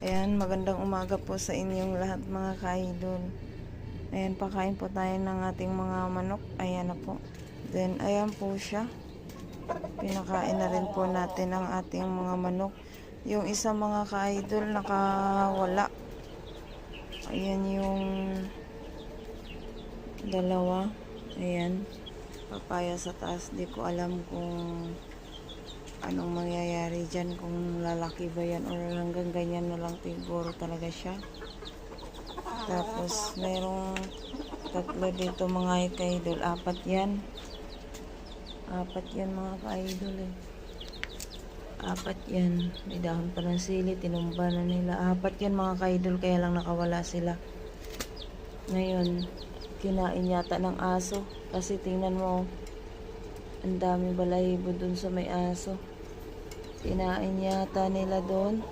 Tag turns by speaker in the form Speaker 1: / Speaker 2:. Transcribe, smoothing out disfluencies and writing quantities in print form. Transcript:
Speaker 1: Ayan, magandang umaga po sa inyong lahat mga ka-idol. Ayan, pakain po tayo ng ating mga manok. Ayan na po. Then, ayan po siya. Pinakain na rin po natin ang ating mga manok. Yung isa mga ka-idol nakawala. Ayan yung dalawa. Ayan. Papaya sa taas. Di ko alam kung anong mangyayari dyan, kung lalaki ba yan or hanggang ganyan na lang siguro talaga siya. Tapos merong tatlo dito mga ka-idol, apat yan mga ka-idol apat yan, may dahon pa ng sili, tinumba na nila, apat yan mga ka-idol, kaya lang nakawala sila ngayon. Kinain yata ng aso kasi tingnan mo, ang dami balahibo dun sa may aso. Kinain yata nila doon.